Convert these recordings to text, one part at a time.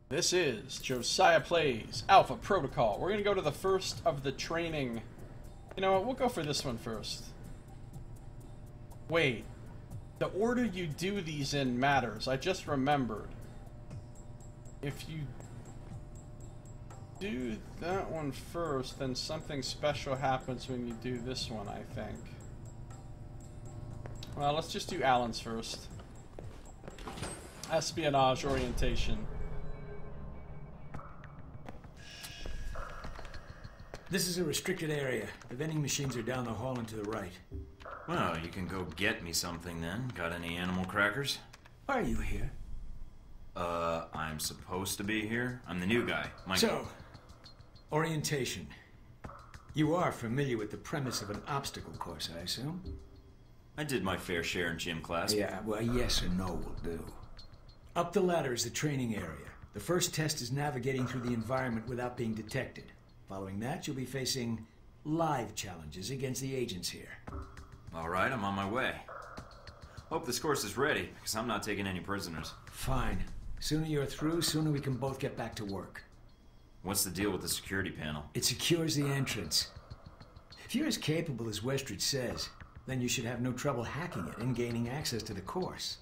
This is Josiah Plays Alpha Protocol. We're going to go to the first of the training. You know what? We'll go for this one first. Wait. The order you do these in matters. I just remembered. If you do that one first, then something special happens when you do this one, I think. Well, let's just do Alan's first. Espionage orientation. This is a restricted area. The vending machines are down the hall and to the right. Well, you can go get me something then. Got any animal crackers? Why are you here? I'm supposed to be here. I'm the new guy. So, orientation. You are familiar with the premise of an obstacle course, I assume? I did my fair share in gym class. Yeah, well, yes or no will do. Up the ladder is the training area. The first test is navigating through the environment without being detected. Following that, you'll be facing live challenges against the agents here. All right, I'm on my way. Hope this course is ready, because I'm not taking any prisoners. Fine. Sooner you're through, sooner we can both get back to work. What's the deal with the security panel? It secures the entrance. If you're as capable as Westridge says, then you should have no trouble hacking it and gaining access to the course.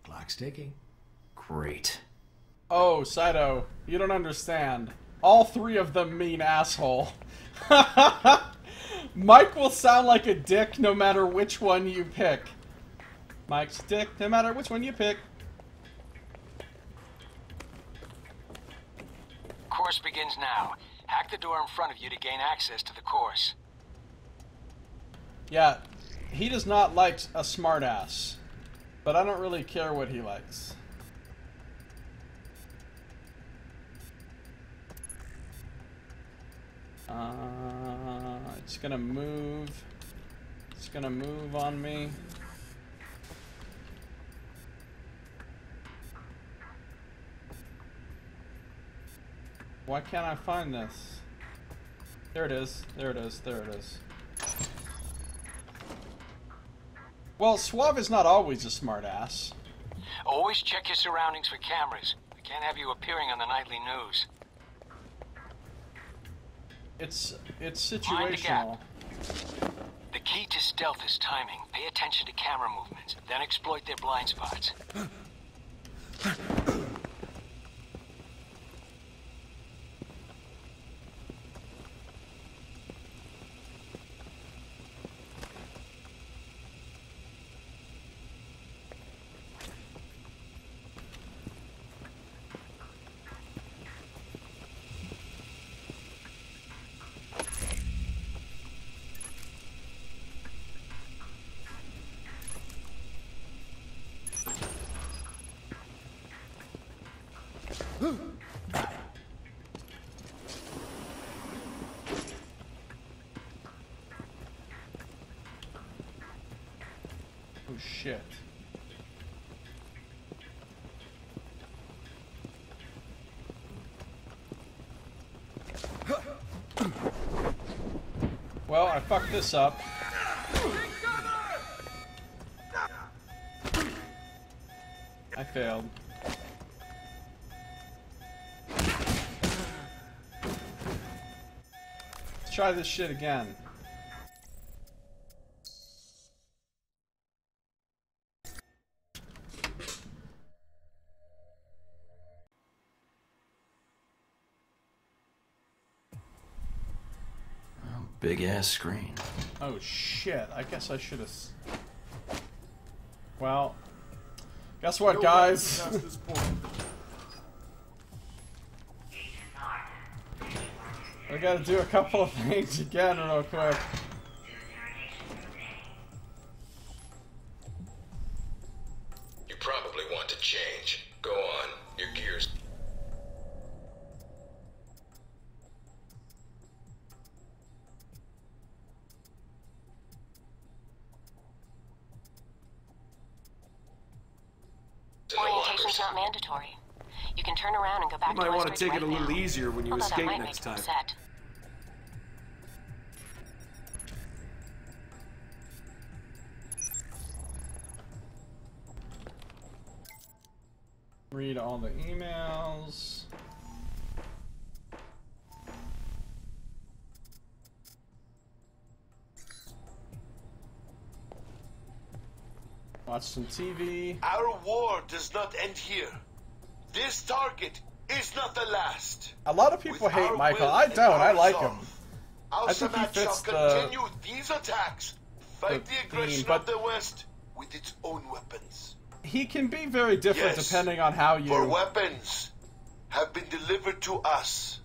Clock's ticking. Great. Oh, Saito, you don't understand. All three of them mean asshole. Mike will sound like a dick no matter which one you pick. Mike's a dick no matter which one you pick. Course begins now. Hack the door in front of you to gain access to the course. Yeah, he does not like a smartass, but I don't really care what he likes. It's gonna move. It's gonna move on me. Why can't I find this? There it is. There it is. There it is. Well, Suave is not always a smartass. Always check your surroundings for cameras. We can't have you appearing on the nightly news. It's Mind the gap. situational. The key to stealth is timing. Pay attention to camera movements, then exploit their blind spots. Oh shit. Well, I fucked this up. I failed. Let's try this shit again. Big ass screen. Oh shit, I guess I should have... Well, guess what, guys? I gotta do a couple of things again real quick. You probably want to change. Go on, your gears. Orientation's not mandatory. You can turn around and go back to You might want to Westridge take it a right little now. easier when you Although escape that might next make time. them upset. read all the emails. Watch some TV. Our war does not end here. This target is not the last. A lot of people hate Michael. I don't. I like him. Our I think he Senate shall fits continue these attacks. Fight the aggression but of the West with its own weapons. he can be very different Yes, depending on how For you... weapons have been delivered to us.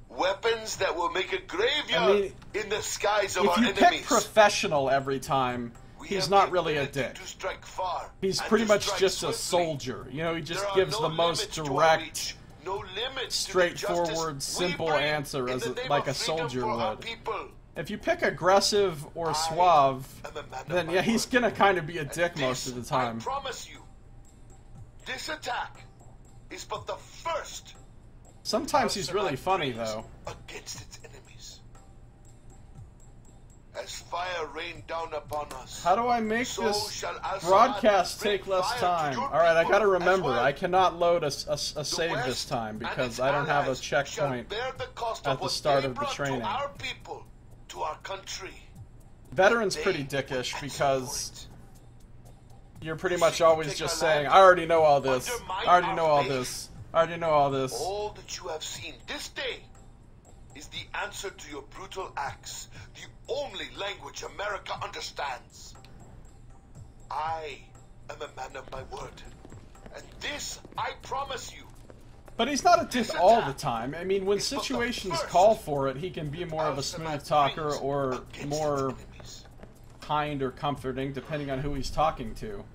Weapons that will make a graveyard I mean, in the skies of If our you enemies. pick professional every time, We he's have not the really a ability dick. to strike far He's and pretty to much strike just a swiftly. soldier. You know, he just There are gives no the most limits to our direct, reach, no limits to the straightforward, justice we simple bring answer in as the name like of a freedom soldier for our would. people. If you pick aggressive or suave, am a man of then my yeah, he's word. gonna kind of be a And dick this, most of the time. I promise you, this attack is but the first. Sometimes he's really Our funny brings though. Against its enemies. As fire rained down upon us. How do I make So this shall Al-Saad broadcast bring take less fire to time? your Alright, I people gotta as remember, well. I cannot load a save The this West time and because its I don't have a allies shall checkpoint bear the cost at of the what start they of the brought training. To our people, to our country. Veteran's They pretty will dickish answer because for it. you're pretty You much seek to always take just our saying, land, I already know all this. undermine I already our know all faith. this. I already know all this. All that you have seen this day is the answer to your brutal acts, the only language America understands. I am a man of my word, and this I promise you. But he's not a dick This all the attack time. I mean, when is but the situations first call for it, he can be more of a Al-Saad smooth talker brings or against more its enemies. kind or comforting, depending on who he's talking to.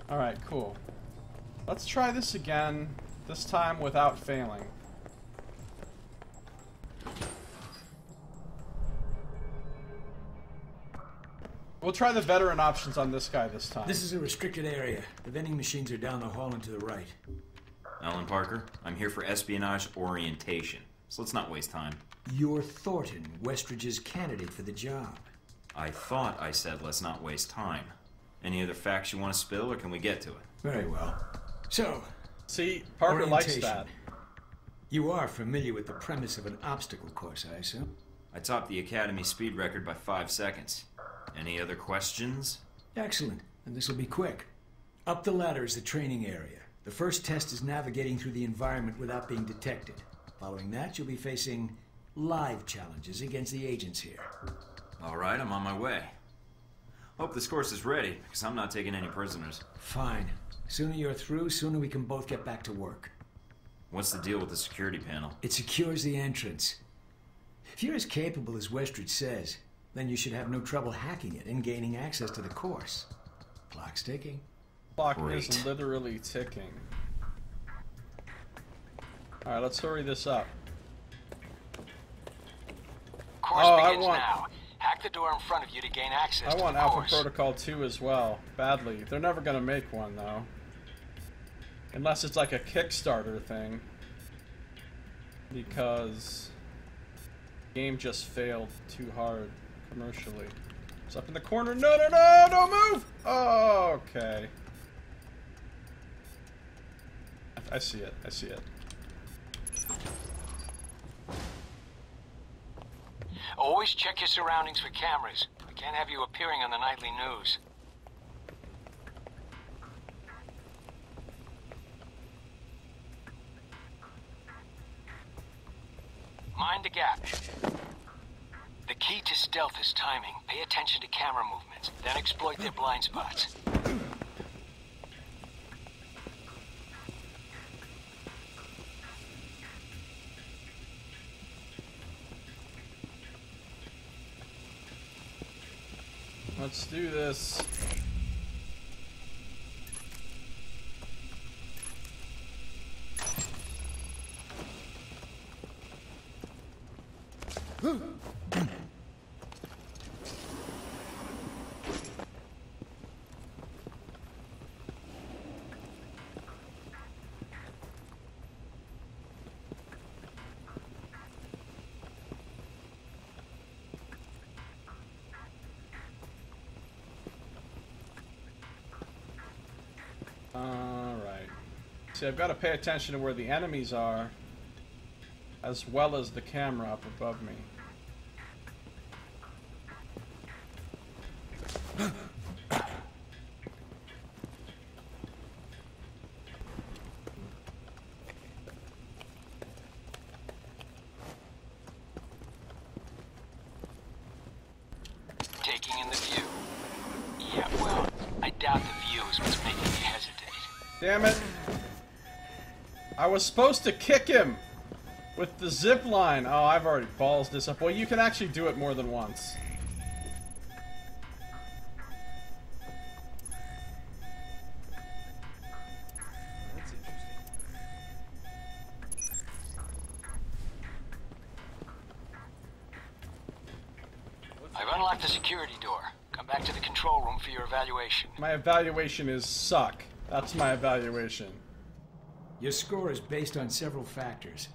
Alright, cool. Let's try this again, this time without failing. We'll try the veteran options on this guy this time. This is a restricted area. The vending machines are down the hall and to the right. Alan Parker, I'm here for espionage orientation, so let's not waste time. You're Thorton, Westridge's candidate for the job. I thought I said let's not waste time. Any other facts you want to spill, or can we get to it? Very well. So, See, Parker likes orientation. that. You are familiar with the premise of an obstacle course, I assume? I topped the Academy speed record by 5 seconds. Any other questions? Excellent. And this will be quick. Up the ladder is the training area. The first test is navigating through the environment without being detected. Following that, you'll be facing live challenges against the agents here. Alright, I'm on my way. Hope this course is ready, because I'm not taking any prisoners. Fine. Sooner you're through, sooner we can both get back to work. What's the deal with the security panel? It secures the entrance. If you're as capable as Westridge says, then you should have no trouble hacking it and gaining access to the course. Clock's ticking. Clock Great. is literally ticking. Alright, let's hurry this up. Course Oh, I begins want- now. Hack the door in front of you to gain access I to want the Alpha course. Protocol 2 as well, badly. They're never gonna make one, though. Unless it's like a Kickstarter thing. Because the game just failed too hard commercially. It's up in the corner. No, no, no! Don't move! Oh, okay. I see it. I see it. Always check your surroundings for cameras. We can't have you appearing on the nightly news. Mind the gap. The key to stealth is timing. Pay attention to camera movements, then exploit their blind spots. Let's do this. See, I've got to pay attention to where the enemies are, as well as the camera up above me. Taking in the view. Yeah, well, I doubt the view is what's making you hesitate. Damn it! I was supposed to kick him with the zip line. Oh, I've already balls this up. Well, you can actually do it more than once. That's interesting. I've unlocked the security door. Come back to the control room for your evaluation. My evaluation is suck. That's my evaluation. Your score is based on several factors.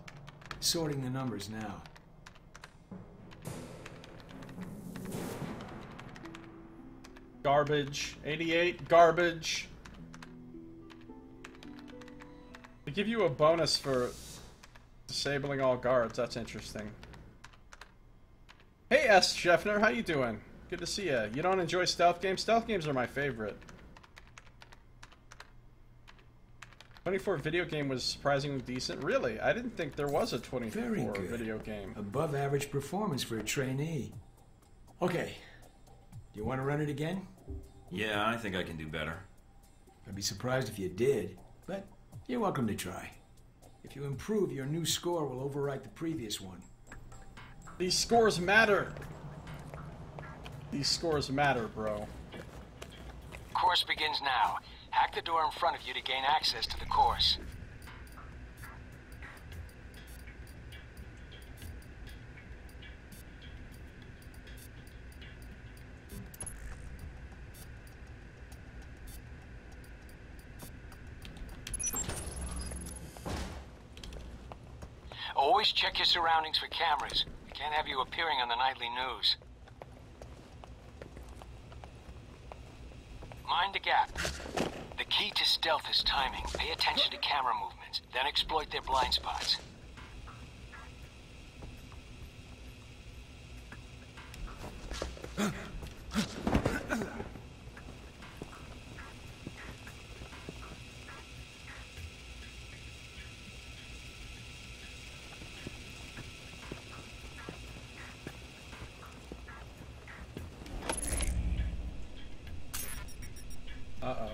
Sorting the numbers now. Garbage. 88. Garbage. They give you a bonus for disabling all guards. That's interesting. Hey, S. Scheffner. How you doing? Good to see you. You don't enjoy stealth games? Stealth games are my favorite. 24 video game was surprisingly decent. Really? I didn't think there was a 24 Very good. video game. Above average performance for a trainee. Okay. Do you want to run it again? Yeah, I think I can do better. I'd be surprised if you did, but you're welcome to try. If you improve, your new score will overwrite the previous one. These scores matter. These scores matter, bro. Course begins now. Hack the door in front of you to gain access to the course. Always check your surroundings for cameras. We can't have you appearing on the nightly news. Mind the gap. The key to stealth is timing. Pay attention to camera movements, then exploit their blind spots. Uh-oh.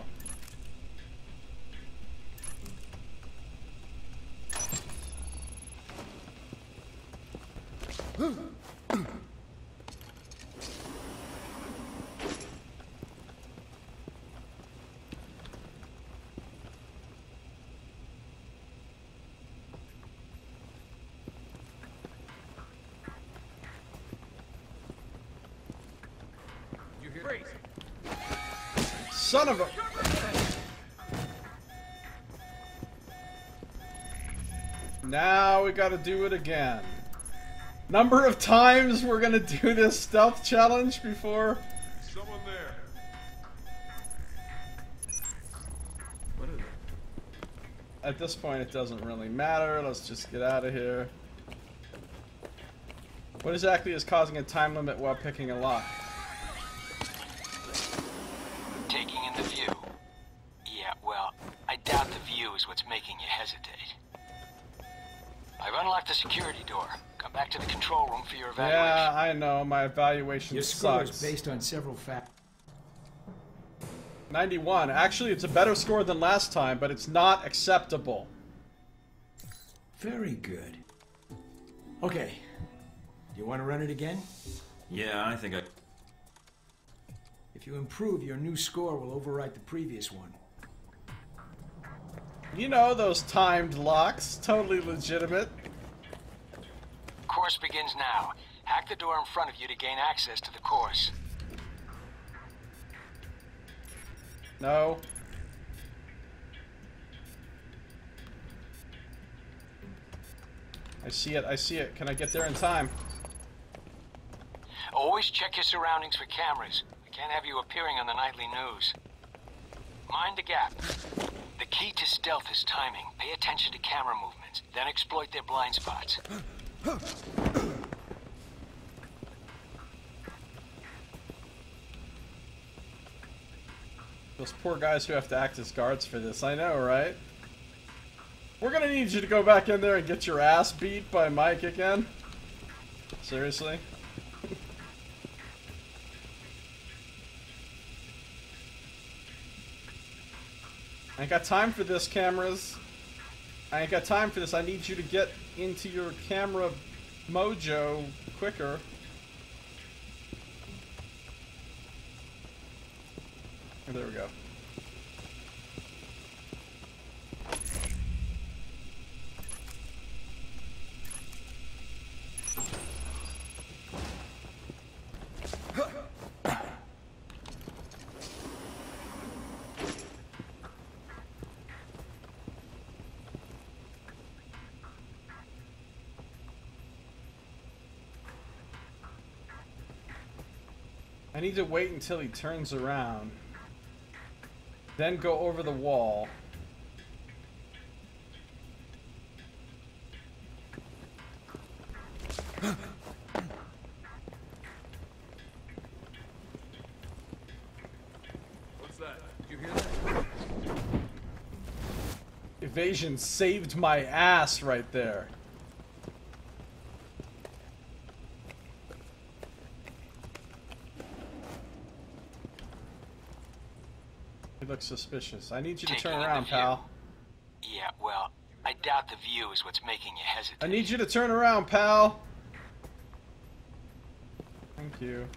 You hear freeze? Son of a... Now we gotta do it again. Number of times we're gonna do this stealth challenge before... Someone there. What is it? At this point it doesn't really matter. Let's just get out of here. What exactly is causing a time limit while picking a lock? Taking in the view. Yeah, well, I doubt the view is what's making you hesitate. I've unlocked the security door. Come back to the control room for your evaluation. Yeah, I know. My evaluation Your score sucks. is based on several factors. 91. Actually, it's a better score than last time, but it's not acceptable. Very good. Okay. Do you want to run it again? Yeah, I think I... If you improve, your new score will overwrite the previous one. You know, those timed locks. Totally legitimate. Course begins now. Hack the door in front of you to gain access to the course. No. I see it, I see it. Can I get there in time? Always check your surroundings for cameras. We can't have you appearing on the nightly news. Mind the gap. The key to stealth is timing. Pay attention to camera movements, then exploit their blind spots. Those poor guys who have to act as guards for this, I know, right? We're gonna need you to go back in there and get your ass beat by Mike again? Seriously? I ain't got time for this, cameras. I ain't got time for this. I need you to get into your camera mojo quicker. There we go. I need to wait until he turns around. Then go over the wall. What's that? Did you hear that? Evasion saved my ass right there. He looks suspicious. I need you to turn around, pal. Yeah, well, I doubt the view is what's making you hesitate. I need you to turn around, pal. Thank you.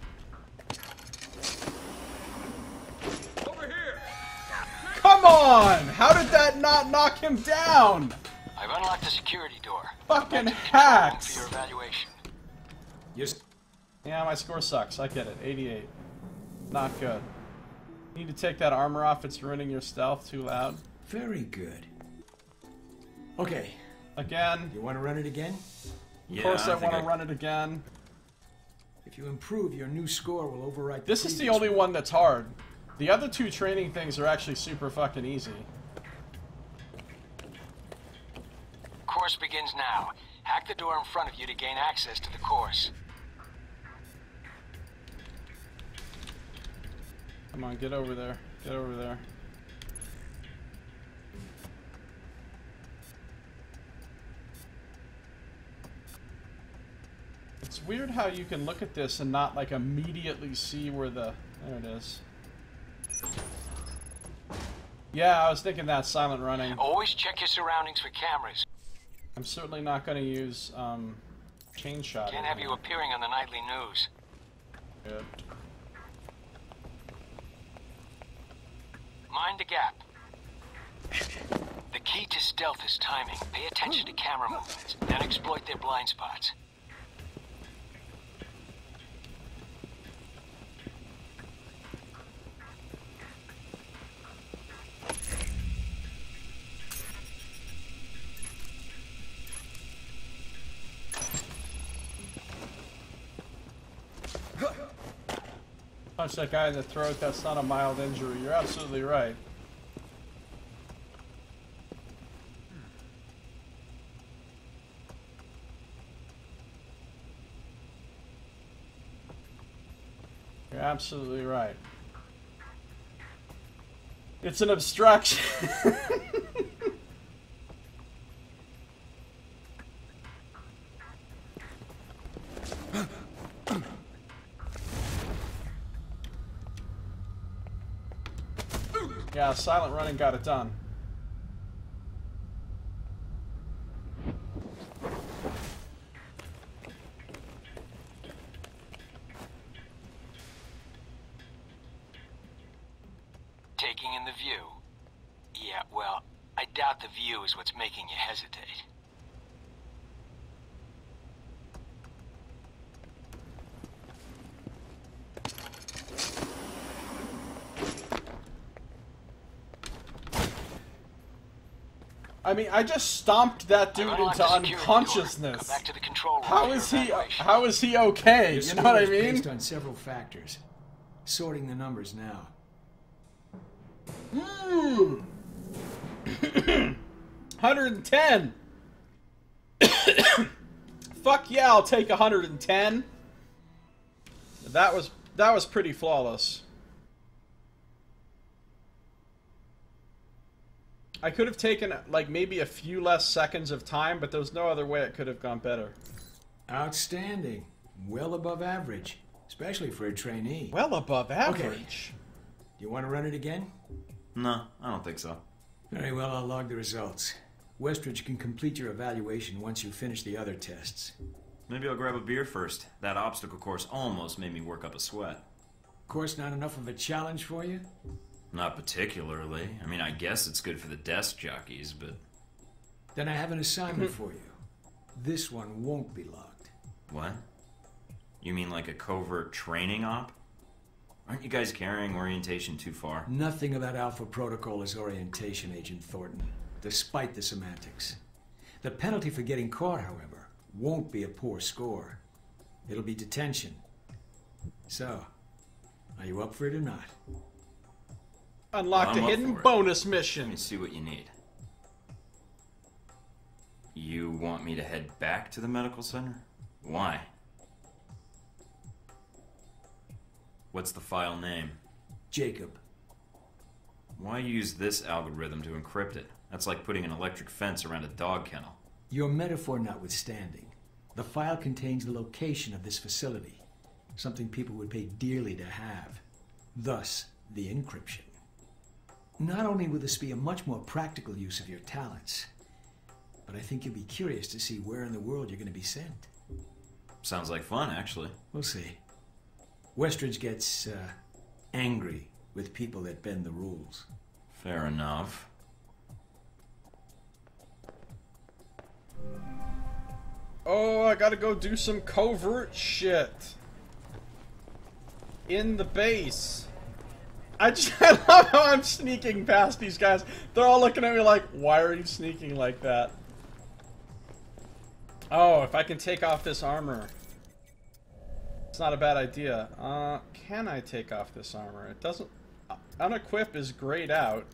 Over here! Come on! How did that not knock him down? I've unlocked the security door. Fucking Back to the control room hacks! for your evaluation. Yeah, my score sucks. I get it. 88. Not good. You need to take that armor off. It's ruining your stealth. Too loud. Very good. Okay. Again. You want to run it again? Of course I want to run it again. If you improve, your new score will overwrite the This is the previous only one. one that's hard. The other two training things are actually super fucking easy. Course begins now. Hack the door in front of you to gain access to the course. Come on, get over there. Get over there. It's weird how you can look at this and not, like, immediately see where the... There it is. Yeah, I was thinking that, silent running. Always check your surroundings for cameras. I'm certainly not going to use, chain shot. Can't have you appearing on the nightly news. Good. Mind the gap. The key to stealth is timing. Pay attention to camera movements, then exploit their blind spots. Punch that guy in the throat, that's not a mild injury. You're absolutely right. You're absolutely right. It's an abstraction. Yeah, silent running got it done. Taking in the view. Yeah, well, I doubt the view is what's making you hesitate. I mean, I just stomped that dude into unconsciousness. Back to the control room How is he okay? Your You know what I score is mean? based on several factors. Sorting the numbers now. 110! Fuck yeah, I'll take 110. That was pretty flawless. I could have taken, like, maybe a few less seconds of time, but there's no other way it could have gone better. Outstanding. Well above average. Especially for a trainee. Well above average. Okay. Do you want to run it again? No, I don't think so. Very well, I'll log the results. Westridge can complete your evaluation once you finish the other tests. Maybe I'll grab a beer first. That obstacle course almost made me work up a sweat. Course not enough of a challenge for you? Not particularly. I mean, I guess it's good for the desk jockeys, but... Then I have an assignment for you. This one won't be logged. What? You mean like a covert training op? Aren't you guys carrying orientation too far? Nothing about Alpha Protocol is orientation, Agent Thornton, despite the semantics. The penalty for getting caught, however, won't be a poor score. It'll be detention. So, are you up for it or not? Unlocked a hidden bonus mission. Let me see what you need. You want me to head back to the medical center? Why? What's the file name? Jacob. Why use this algorithm to encrypt it? That's like putting an electric fence around a dog kennel. Your metaphor notwithstanding, the file contains the location of this facility, something people would pay dearly to have. Thus, the encryption. Not only will this be a much more practical use of your talents, but I think you'll be curious to see where in the world you're going to be sent. Sounds like fun, actually. We'll see. Westridge gets angry with people that bend the rules. Fair enough. Oh, I gotta go do some covert shit. In the base. I love how I'm sneaking past these guys. They're all looking at me like, why are you sneaking like that? Oh, if I can take off this armor. It's not a bad idea. Can I take off this armor? It doesn't... Unequip is grayed out.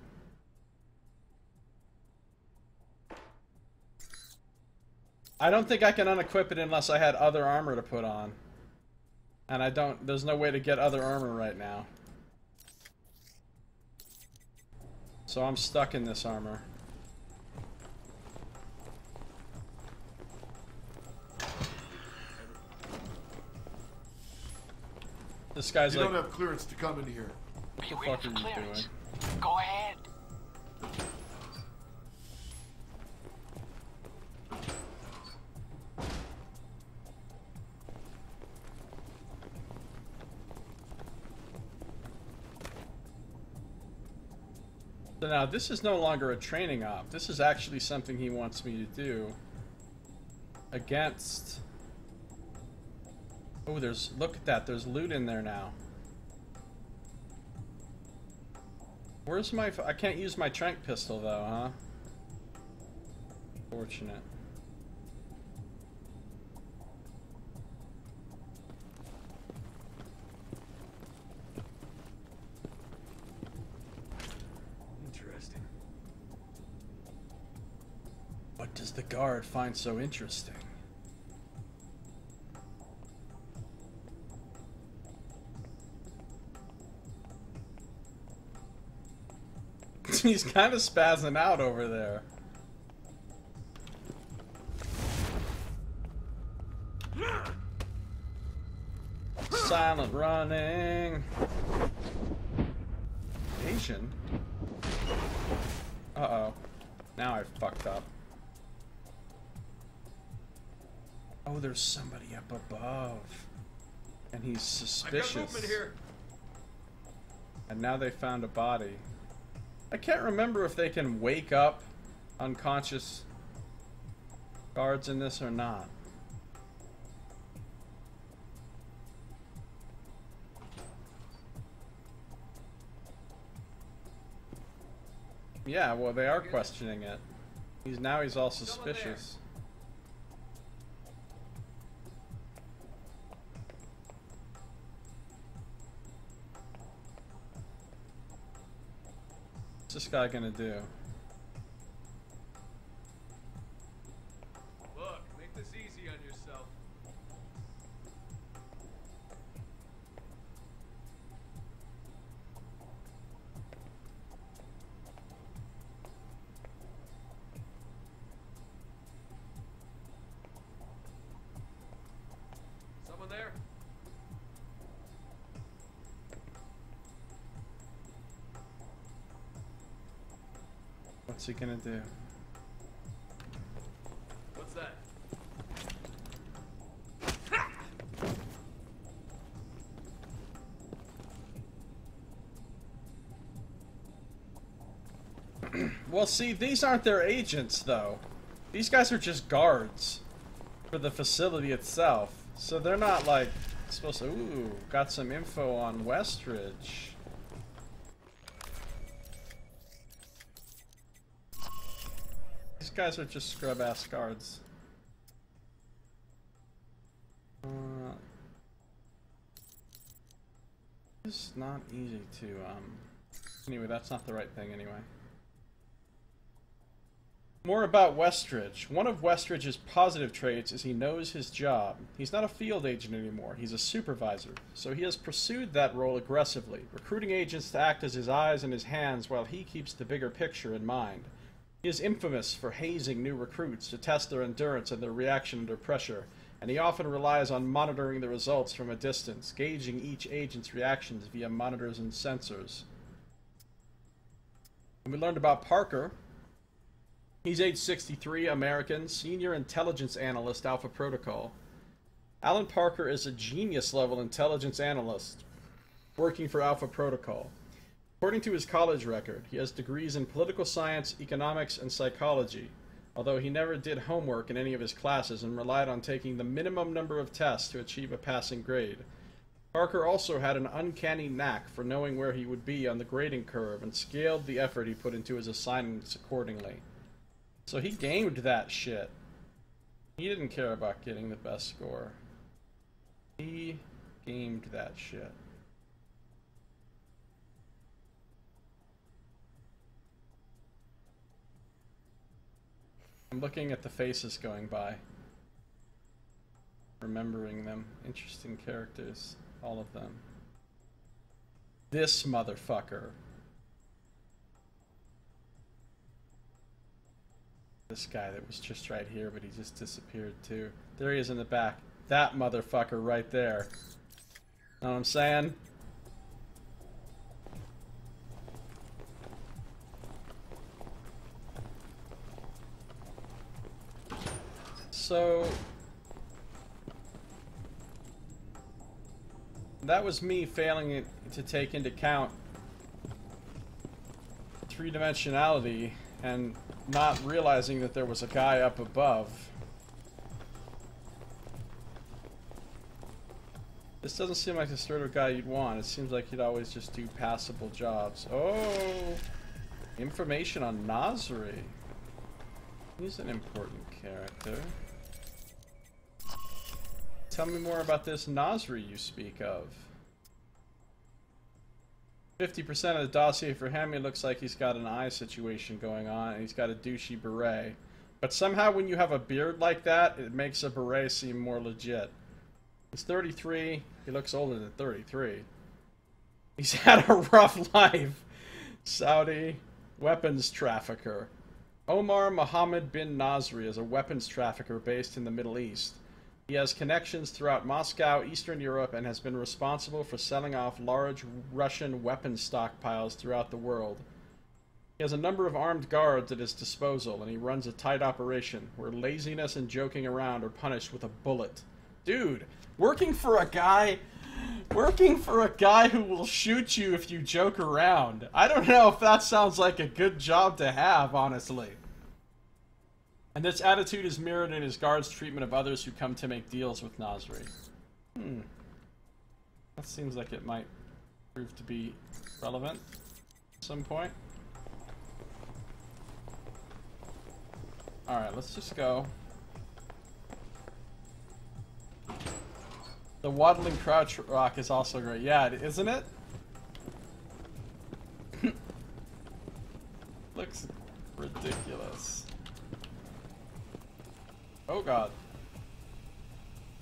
I don't think I can unequip it unless I had other armor to put on. And I don't... There's no way to get other armor right now. So I'm stuck in this armor. This guy's you like... don't have clearance to come in here. Are you waiting for clearance? Go ahead. So now, this is no longer a training op. This is actually something he wants me to do. Against... Oh, there's... Look at that. There's loot in there now. Where's my... I can't use my tranq pistol, though, huh? Fortunate. Interesting. What does the guard find so interesting? He's kind of spazzing out over there. Silent running. Asian? Uh-oh. Now I fucked up. Oh, there's somebody up above. And he's suspicious. I got movement here. And now they found a body. I can't remember if they can wake up unconscious guards in this or not. Yeah, well, they are questioning it. He's all suspicious. What's this guy gonna do? What's he gonna do? What's that? Well, see, these aren't their agents, though. These guys are just guards for the facility itself. So they're not, like, supposed to... Ooh, got some info on Westridge. These guys are just scrub-ass guards. It's not easy to, Anyway, that's not the right thing, anyway. More about Westridge. One of Westridge's positive traits is he knows his job. He's not a field agent anymore, he's a supervisor. So he has pursued that role aggressively, recruiting agents to act as his eyes and his hands while he keeps the bigger picture in mind. He is infamous for hazing new recruits to test their endurance and their reaction under pressure, and he often relies on monitoring the results from a distance, gauging each agent's reactions via monitors and sensors. And we learned about Parker. He's age 63, American, senior intelligence analyst, Alpha Protocol. Alan Parker is a genius-level intelligence analyst working for Alpha Protocol. According to his college record, he has degrees in political science, economics, and psychology, although he never did homework in any of his classes and relied on taking the minimum number of tests to achieve a passing grade. Parker also had an uncanny knack for knowing where he would be on the grading curve and scaled the effort he put into his assignments accordingly. So he gamed that shit. He didn't care about getting the best score. He gamed that shit. I'm looking at the faces going by. Remembering them. Interesting characters. All of them. This motherfucker. This guy that was just right here, but he just disappeared too. There he is in the back. That motherfucker right there. Know what I'm saying? So... that was me failing to take into account three-dimensionality and not realizing that there was a guy up above. This doesn't seem like the sort of guy you'd want. It seems like he'd always just do passable jobs. Oh! Information on Nasri. He's an important character. Tell me more about this Nasri you speak of. 50% of the dossier for him, he looks like he's got an eye situation going on, and he's got a douchey beret. But somehow when you have a beard like that, it makes a beret seem more legit. He's 33. He looks older than 33. He's had a rough life. Saudi weapons trafficker. Omar Mohammed bin Nasri is a weapons trafficker based in the Middle East. He has connections throughout Moscow, Eastern Europe, and has been responsible for selling off large Russian weapons stockpiles throughout the world. He has a number of armed guards at his disposal, and he runs a tight operation where laziness and joking around are punished with a bullet. Dude, working for a guy who will shoot you if you joke around. I don't know if that sounds like a good job to have, honestly. And this attitude is mirrored in his guards' treatment of others who come to make deals with Nasri. That seems like it might prove to be relevant at some point. Alright, let's just go. The waddling crouch rock is also great. Yeah, isn't it? Looks ridiculous. Oh god.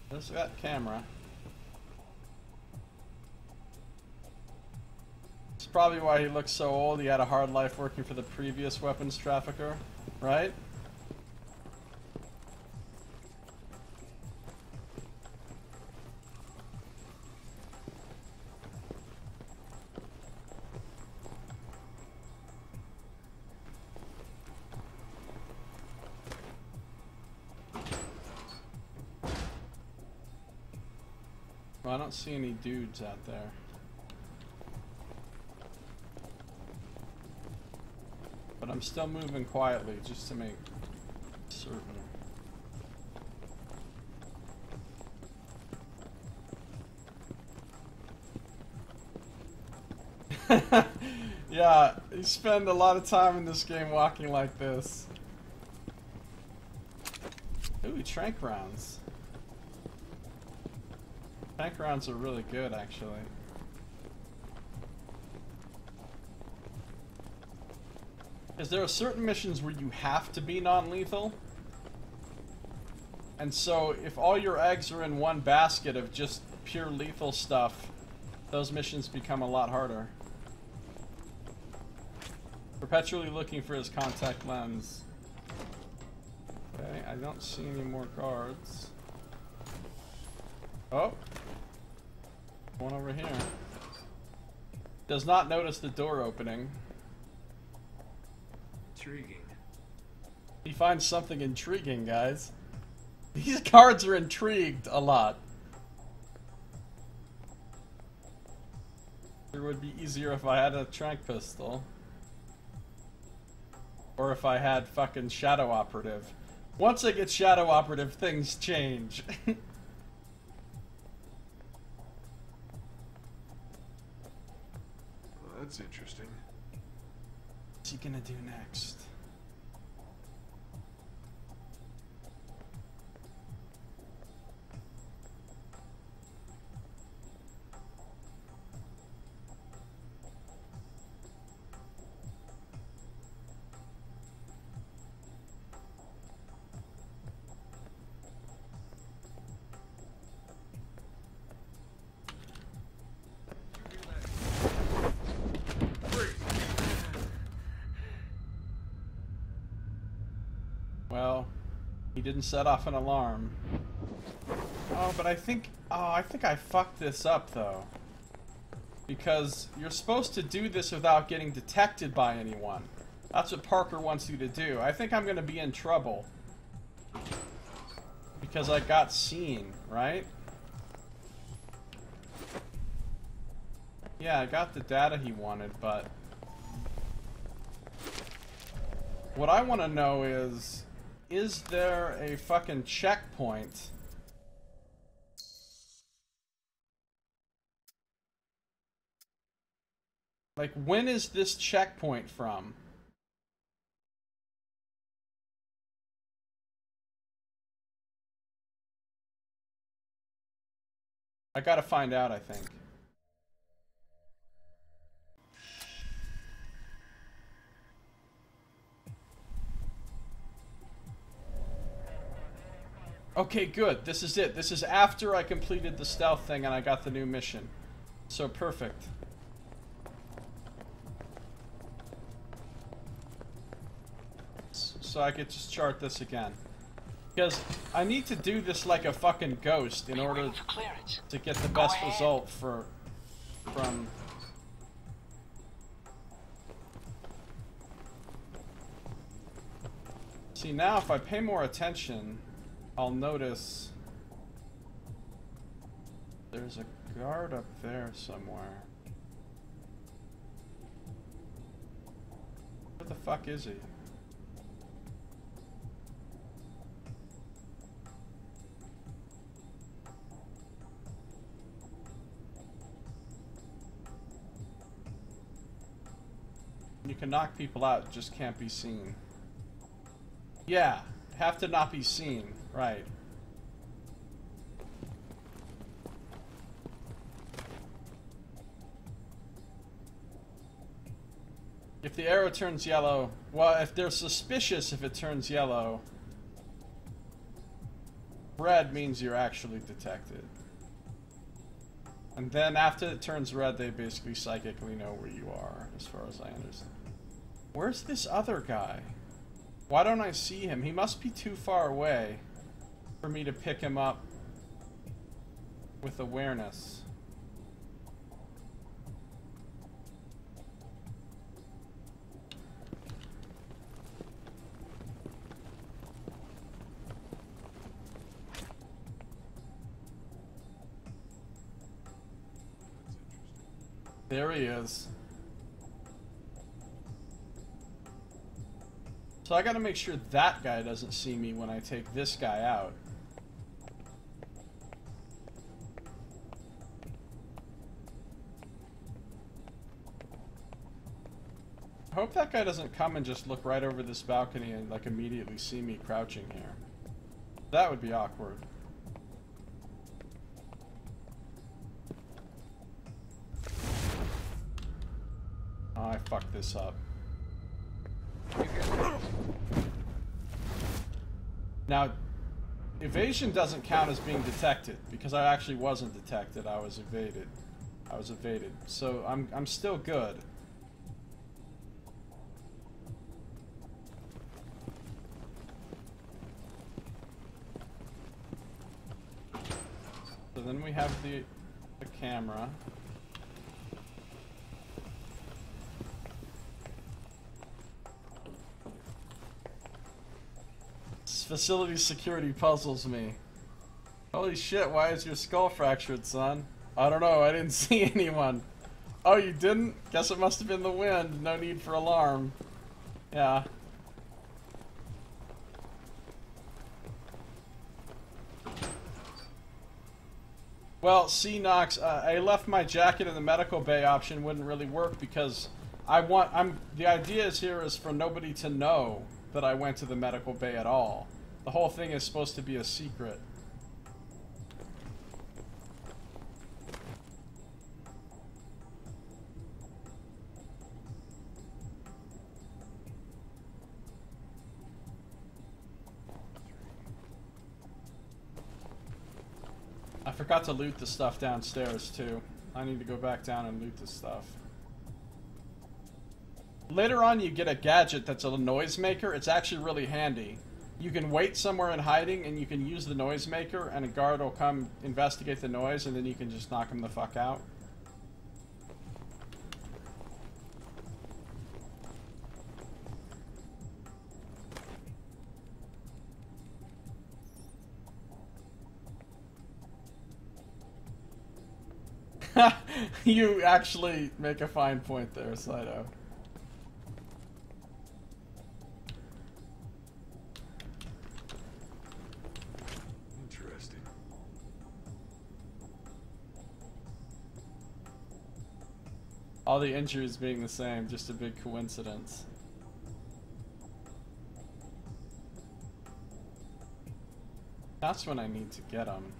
There's that camera. It's probably why he looks so old. He had a hard life working for the previous weapons trafficker, right? Well, I don't see any dudes out there. But I'm still moving quietly just to make certain. Yeah, you spend a lot of time in this game walking like this. Ooh, trank rounds. Trank rounds are really good, actually. Because there are certain missions where you have to be non-lethal. And so, if all your eggs are in one basket of just pure lethal stuff, those missions become a lot harder. Perpetually looking for his contact lens. Okay, I don't see any more guards. Oh! One over here. Does not notice the door opening. Intriguing. He finds something intriguing, guys. These guards are intrigued a lot. It would be easier if I had a trank pistol. Or if I had fucking Shadow Operative. Once I get Shadow Operative, things change. Well, that's interesting. What's he gonna do next? Well, he didn't set off an alarm. Oh, but I think I fucked this up though. Because you're supposed to do this without getting detected by anyone. That's what Parker wants you to do. I think I'm gonna be in trouble. Because I got seen, right? Yeah, I got the data he wanted, but what I want to know is there a fucking checkpoint? Like, when is this checkpoint from? I gotta find out, I think. Okay, good. This is it. This is after I completed the stealth thing and I got the new mission. So perfect. So I could just chart this again. Because I need to do this like a fucking ghost in order to get the best result from... See, now if I pay more attention, I'll notice there's a guard up there somewhere. Where the fuck is he? You can knock people out, just can't be seen. Yeah, have to not be seen, right. If the arrow turns yellow, well, if they're suspicious if it turns yellow, red means you're actually detected. And then after it turns red, they basically psychically know where you are, as far as I understand. Where's this other guy? Why don't I see him? He must be too far away for me to pick him up with awareness. There he is. So I gotta make sure that guy doesn't see me when I take this guy out. I hope that guy doesn't come and just look right over this balcony and like immediately see me crouching here. That would be awkward. Oh, I fucked this up. Now, evasion doesn't count as being detected because I actually wasn't detected. I was evaded. So I'm still good. So then we have the camera. This facility security puzzles me. Holy shit, why is your skull fractured, son? I don't know, I didn't see anyone. Oh, you didn't? Guess it must have been the wind. No need for alarm. Yeah. Well, see, Knox, I left my jacket in the medical bay option wouldn't really work because the idea here is for nobody to know that I went to the medical bay at all. The whole thing is supposed to be a secret. I forgot to loot the stuff downstairs, too. I need to go back down and loot the stuff. Later on, you get a gadget that's a noisemaker. It's actually really handy. You can wait somewhere in hiding, and you can use the noisemaker, and a guard will come investigate the noise, and then you can just knock him the fuck out. You actually make a fine point there, Saito. Interesting. All the injuries being the same, just a big coincidence. That's when I need to get them.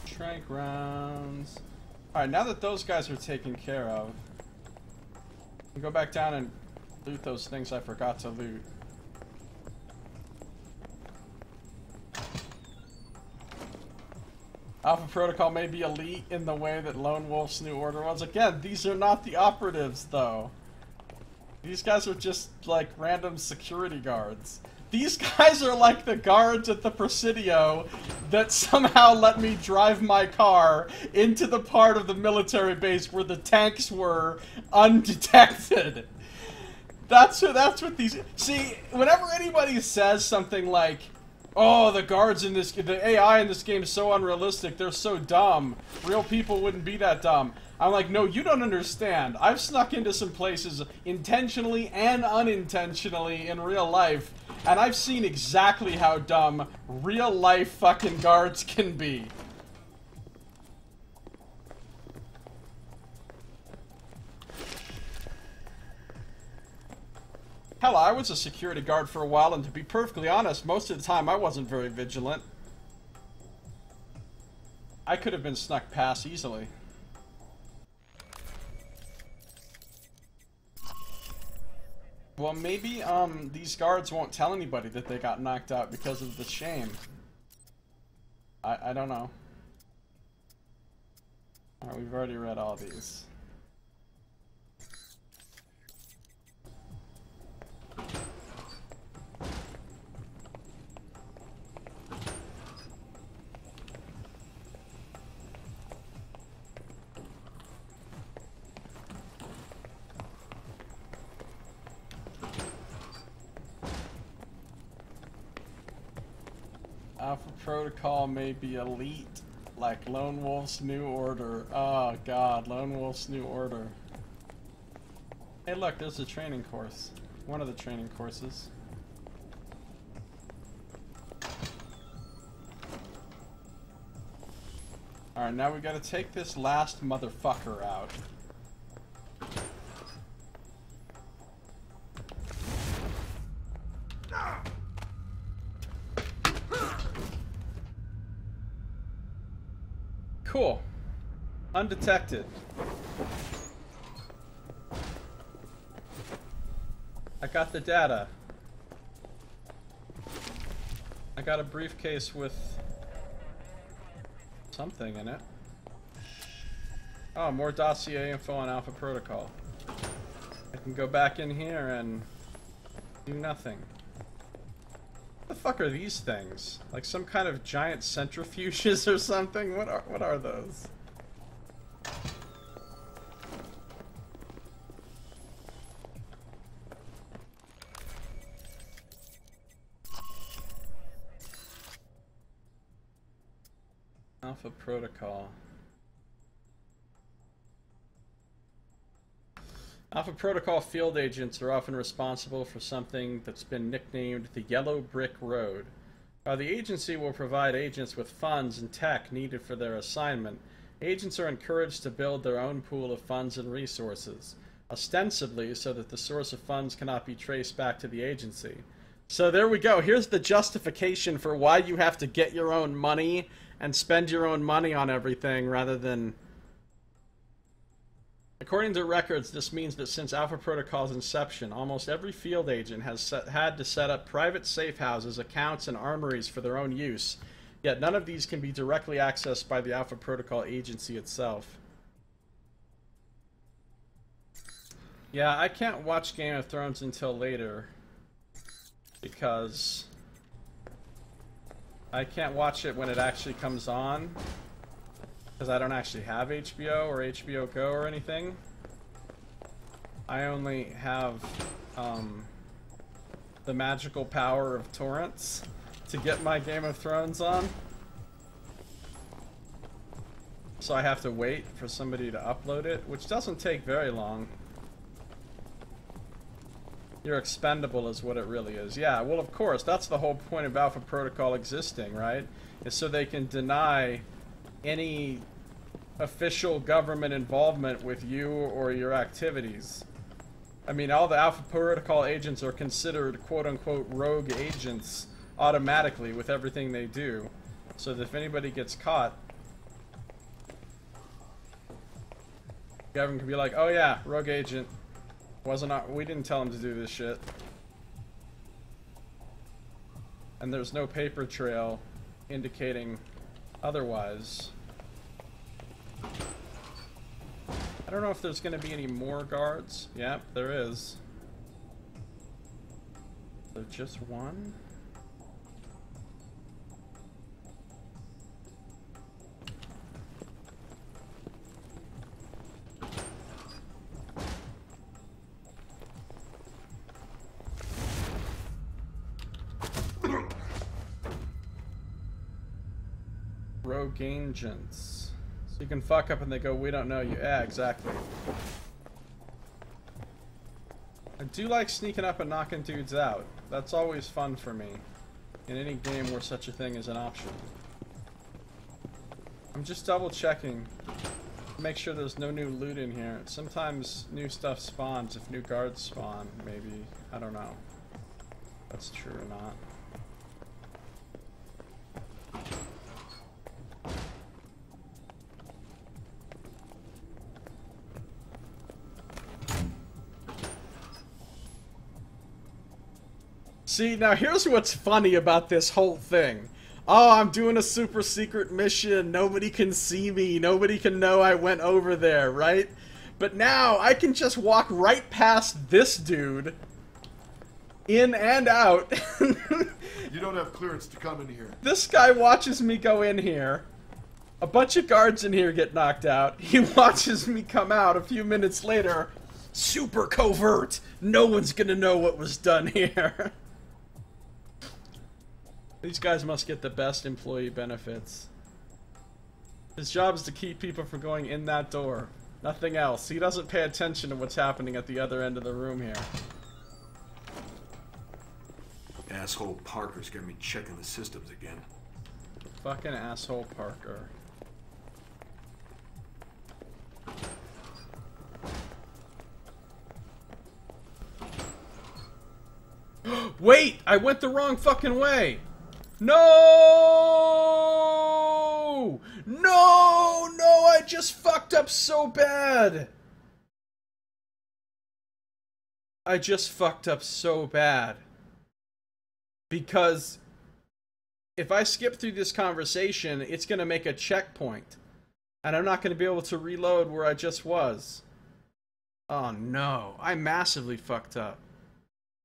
Trank rounds. Alright, now that those guys are taken care of, I'll go back down and loot those things I forgot to loot. Alpha Protocol may be elite in the way that Lone Wolf's New Order was. Again, these are not the operatives, though. These guys are just, like, random security guards. These guys are like the guards at the Presidio that somehow let me drive my car into the part of the military base where the tanks were undetected. That's what these... See, whenever anybody says something like, oh, the guards in this... The AI in this game is so unrealistic, they're so dumb. Real people wouldn't be that dumb. I'm like, no, you don't understand. I've snuck into some places intentionally and unintentionally in real life, and I've seen exactly how dumb real-life fucking guards can be. Hell, I was a security guard for a while, and to be perfectly honest, most of the time I wasn't very vigilant. I could have been snuck past easily. Well, maybe these guards won't tell anybody that they got knocked out because of the shame. I don't know. Alright, we've already read all these. Alpha Protocol may be elite, like Lone Wolf's New Order. Oh god, Lone Wolf's New Order. Hey look, there's a training course. One of the training courses. Alright, now we gotta take this last motherfucker out. Cool. Undetected. I got the data. I got a briefcase with something in it. Oh, more dossier info on Alpha Protocol. I can go back in here and do nothing. What the fuck are these things? Like some kind of giant centrifuges or something? What are those? Alpha Protocol. Alpha Protocol field agents are often responsible for something that's been nicknamed the Yellow Brick Road. While the agency will provide agents with funds and tech needed for their assignment, agents are encouraged to build their own pool of funds and resources, ostensibly so that the source of funds cannot be traced back to the agency. So there we go. Here's the justification for why you have to get your own money and spend your own money on everything rather than... According to records, this means that since Alpha Protocol's inception, almost every field agent has had to set up private safe houses, accounts, and armories for their own use, yet none of these can be directly accessed by the Alpha Protocol agency itself. Yeah, I can't watch Game of Thrones until later, because I can't watch it when it actually comes on. Because I don't actually have HBO or HBO Go or anything. I only have the magical power of torrents to get my Game of Thrones on. So I have to wait for somebody to upload it, which doesn't take very long. You're expendable is what it really is. Yeah, well of course, that's the whole point of Alpha Protocol existing, right? Is so they can deny any official government involvement with you or your activities. I mean, all the Alpha Protocol agents are considered quote-unquote rogue agents automatically with everything they do. So that if anybody gets caught, the government can be like, oh yeah, rogue agent. We didn't tell him to do this shit. And there's no paper trail indicating otherwise. I don't know if there's going to be any more guards. Yep, there is. So just one? Rogue agents. So you can fuck up and they go, we don't know you. Yeah, exactly. I do like sneaking up and knocking dudes out. That's always fun for me. In any game where such a thing is an option. I'm just double checking. Make sure there's no new loot in here. Sometimes new stuff spawns if new guards spawn, maybe. I don't know. If that's true or not. See, now here's what's funny about this whole thing. Oh, I'm doing a super secret mission. Nobody can see me. Nobody can know I went over there, right? But now I can just walk right past this dude, in and out. You don't have clearance to come in here. This guy watches me go in here. A bunch of guards in here get knocked out. He watches me come out a few minutes later. Super covert. No one's gonna know what was done here. These guys must get the best employee benefits. His job is to keep people from going in that door. Nothing else. He doesn't pay attention to what's happening at the other end of the room here. Asshole Parker's got me checking the systems again. Fucking asshole Parker. Wait! I went the wrong fucking way! No! No! No! I just fucked up so bad! I just fucked up so bad. Because if I skip through this conversation, it's going to make a checkpoint. And I'm not going to be able to reload where I just was. Oh no, I massively fucked up.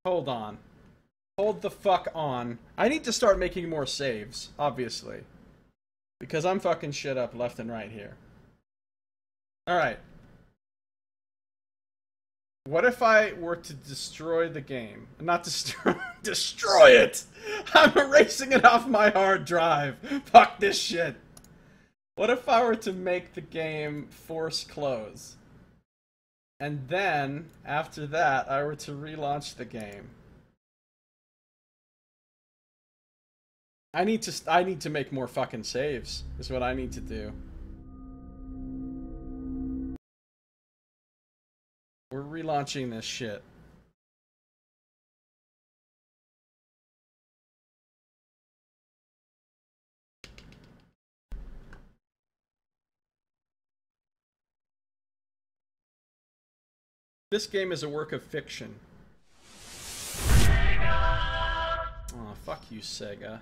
Hold on. Hold the fuck on. I need to start making more saves, obviously. Because I'm fucking shit up left and right here. Alright. What if I were to destroy the game? Not destroy... destroy it! I'm erasing it off my hard drive. Fuck this shit. What if I were to make the game force close? And then, after that, I were to relaunch the game. I need to make more fucking saves, is what I need to do. We're relaunching this shit. This game is a work of fiction. Oh, fuck you, Sega.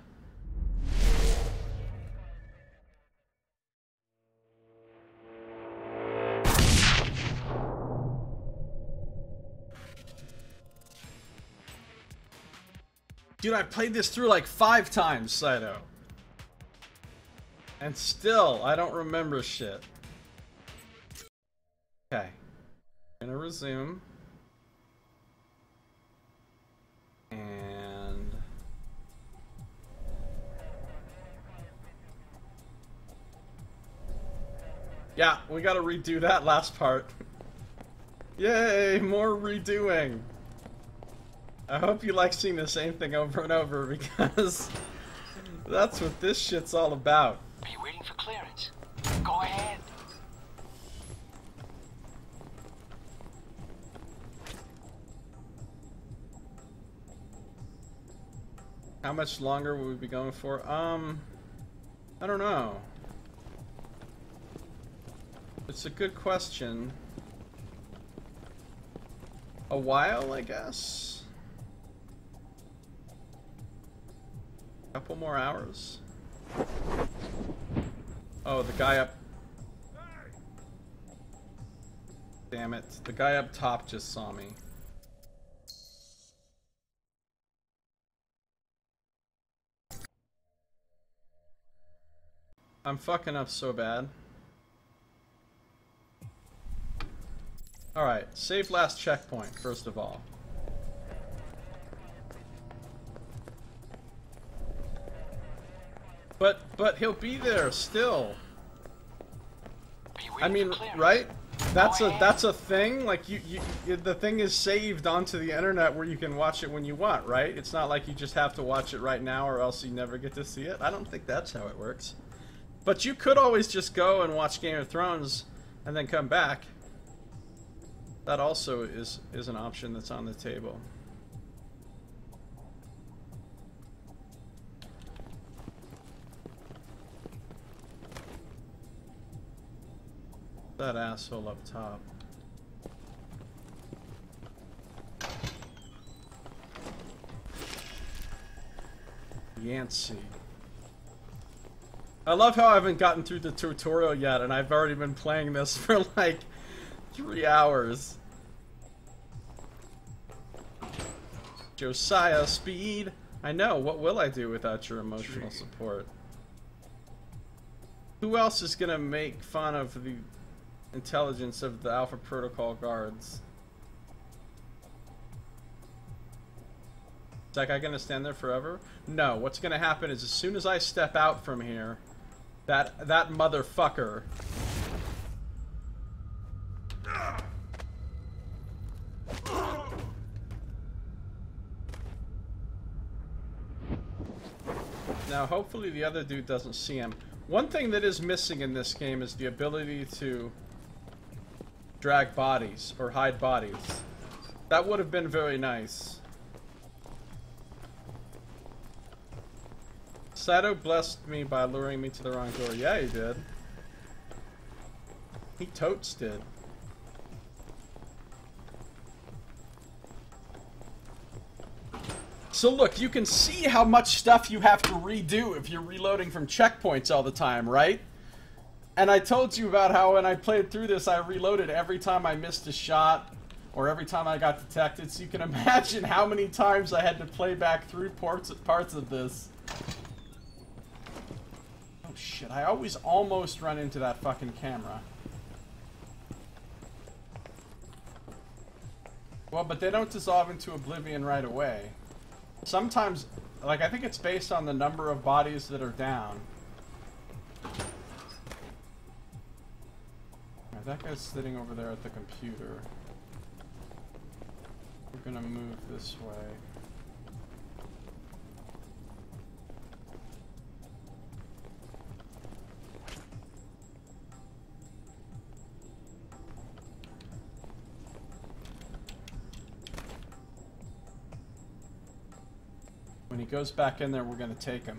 Dude, I played this through like 5 times, Saito. And still, I don't remember shit. Okay. Gonna resume. And... yeah, we gotta redo that last part. Yay, more redoing. I hope you like seeing the same thing over and over, because that's what this shit's all about. Are you waiting for clearance? Go ahead. How much longer will we be going for? I don't know. It's a good question. A while, I guess? Couple more hours? Oh, the guy up... damn it. The guy up top just saw me. I'm fucking up so bad. Alright, save last checkpoint, first of all. But he'll be there still. I mean, right? That's a thing. Like the thing is saved onto the internet where you can watch it when you want, right? It's not like you just have to watch it right now or else you never get to see it. I don't think that's how it works. But you could always just go and watch Game of Thrones and then come back. That also is an option that's on the table. That asshole up top. Yancey. I love how I haven't gotten through the tutorial yet, and I've already been playing this for like 3 hours. Josiah, speed. I know, what will I do without your emotional support? Who else is gonna make fun of the intelligence of the Alpha Protocol guards? Is that guy gonna stand there forever? No, what's gonna happen is as soon as I step out from here, that motherfucker. Now, hopefully the other dude doesn't see him. One thing that is missing in this game is the ability to drag bodies or hide bodies. That would have been very nice. Sato blessed me by luring me to the wrong door. Yeah, he did. He totes did. So look, you can see how much stuff you have to redo if you're reloading from checkpoints all the time, right? And I told you about how when I played through this, I reloaded every time I missed a shot or every time I got detected. So you can imagine how many times I had to play back through parts of this. Oh shit, I always almost run into that fucking camera. Well, but they don't dissolve into oblivion right away. Sometimes, like, I think it's based on the number of bodies that are down. Alright, that guy's sitting over there at the computer. We're gonna move this way. When he goes back in there, we're gonna take him.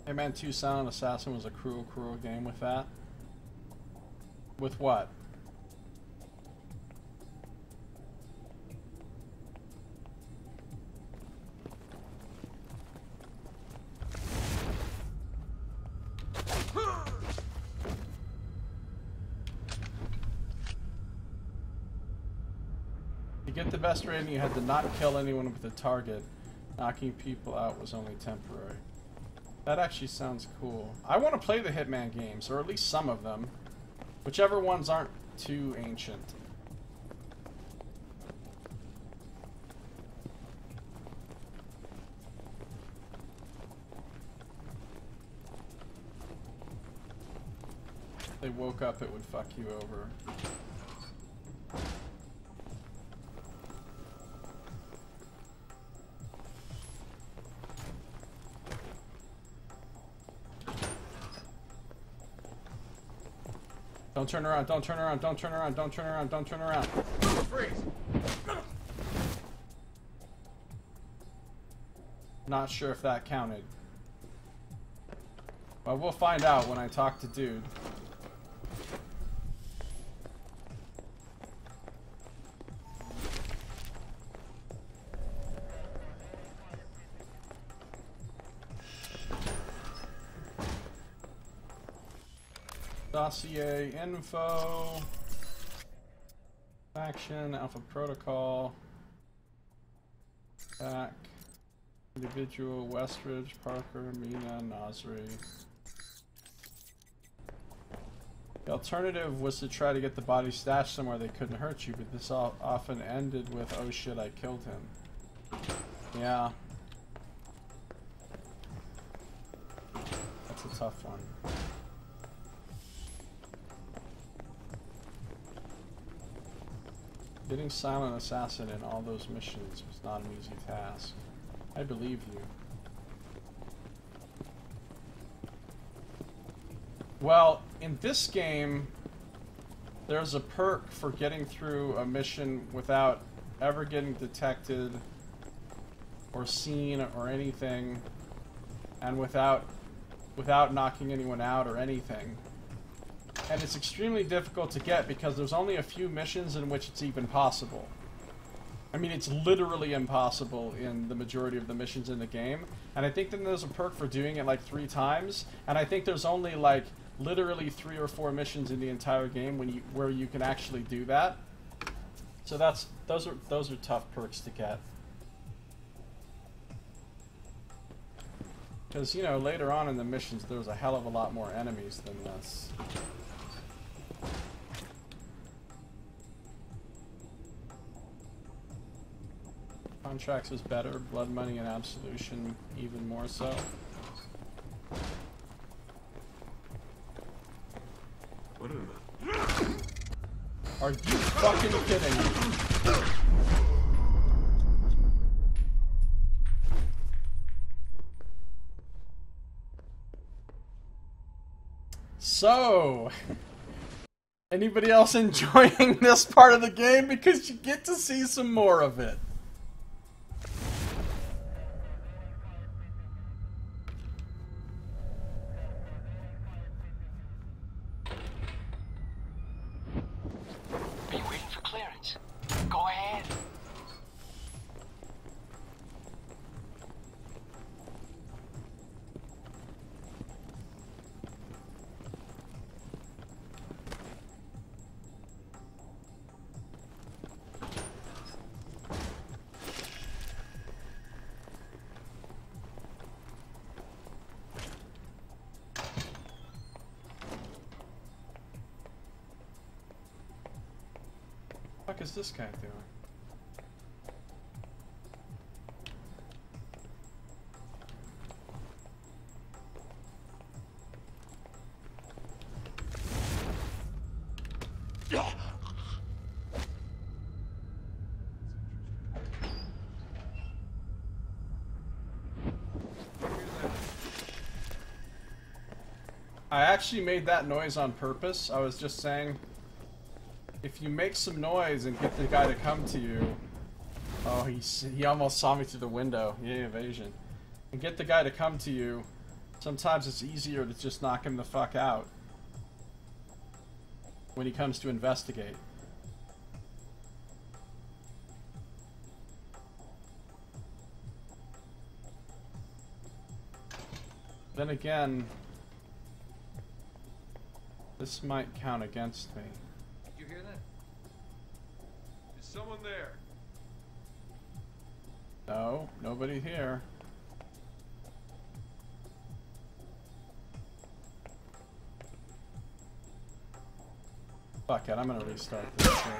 Hitman 2 Silent Assassin was a cruel game with that. With what? To get the best rating, you had to not kill anyone with a target. Knocking people out was only temporary. That actually sounds cool. I want to play the Hitman games, or at least some of them. Whichever ones aren't too ancient. If they woke up, it would fuck you over. Don't turn around, don't turn around, don't turn around, don't turn around, don't turn around. Freeze! Not sure if that counted. Well, we'll find out when I talk to dude. Dossier info, faction, Alpha Protocol, back, individual, Westridge, Parker, Mina, Nasri. The alternative was to try to get the body stashed somewhere they couldn't hurt you, but this often ended with, oh shit, I killed him. Yeah. That's a tough one. Getting Silent Assassin in all those missions was not an easy task. I believe you. Well, in this game, there's a perk for getting through a mission without ever getting detected or seen or anything, and without knocking anyone out or anything. And it's extremely difficult to get because there's only a few missions in which it's even possible. I mean, it's literally impossible in the majority of the missions in the game. And I think that there's a perk for doing it like 3 times. And I think there's only like literally 3 or 4 missions in the entire game where you can actually do that. So those are tough perks to get. Because, you know, later on in the missions, there's a hell of a lot more enemies than this. Contracts was better, Blood Money and Absolution even more so. What are the... Are you fucking kidding me? So, anybody else enjoying this part of the game? Because you get to see some more of it. Are you waiting for clearance? Go ahead. What the fuck is this guy doing? I actually made that noise on purpose. I was just saying, if you make some noise and get the guy to come to you... Oh, he almost saw me through the window. Yay, evasion. And get the guy to come to you, sometimes it's easier to just knock him the fuck out when he comes to investigate. Then again, this might count against me. Did you hear that? Is someone there? No, nobody here. Fuck it, I'm gonna restart this shit.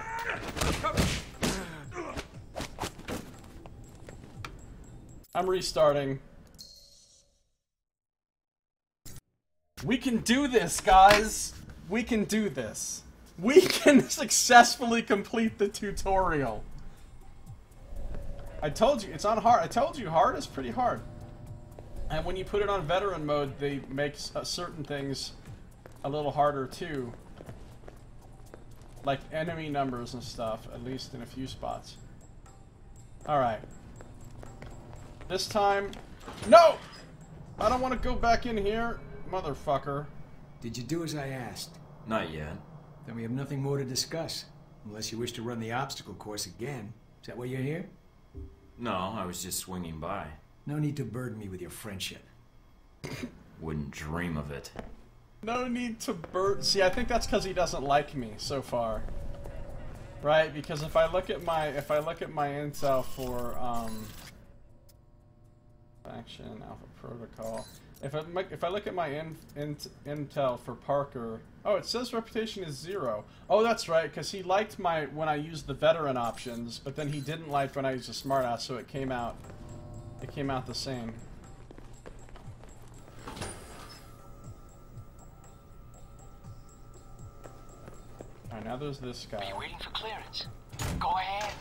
I'm restarting. We can do this, guys! We can do this. We can successfully complete the tutorial. I told you, it's on hard. I told you, hard is pretty hard. And when you put it on veteran mode, they make certain things a little harder too. Like enemy numbers and stuff, at least in a few spots. Alright. This time... No! I don't want to go back in here, motherfucker. Did you do as I asked? Not yet. Then we have nothing more to discuss. Unless you wish to run the obstacle course again. Is that why you're here? No, I was just swinging by. No need to burden me with your friendship. Wouldn't dream of it. No need to See, I think that's because he doesn't like me so far. Right? Because if I look at my intel for faction alpha protocol, if I look at my intel for Parker, oh, it says reputation is 0. Oh, that's right, because he liked when I used the veteran options, but then he didn't like when I used the smartass, so it came out the same. Alright, now there's this guy. Are you waiting for clearance? Go ahead.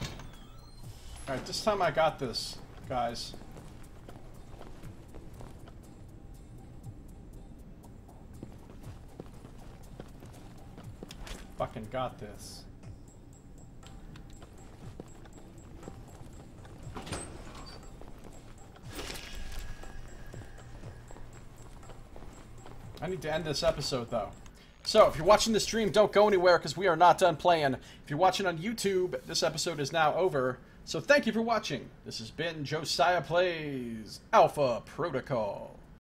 Alright, this time I got this, guys. Fucking got this. I need to end this episode, though. So, if you're watching the stream, don't go anywhere, because we are not done playing. If you're watching on YouTube, this episode is now over. So thank you for watching. This has been Josiah Plays Alpha Protocol.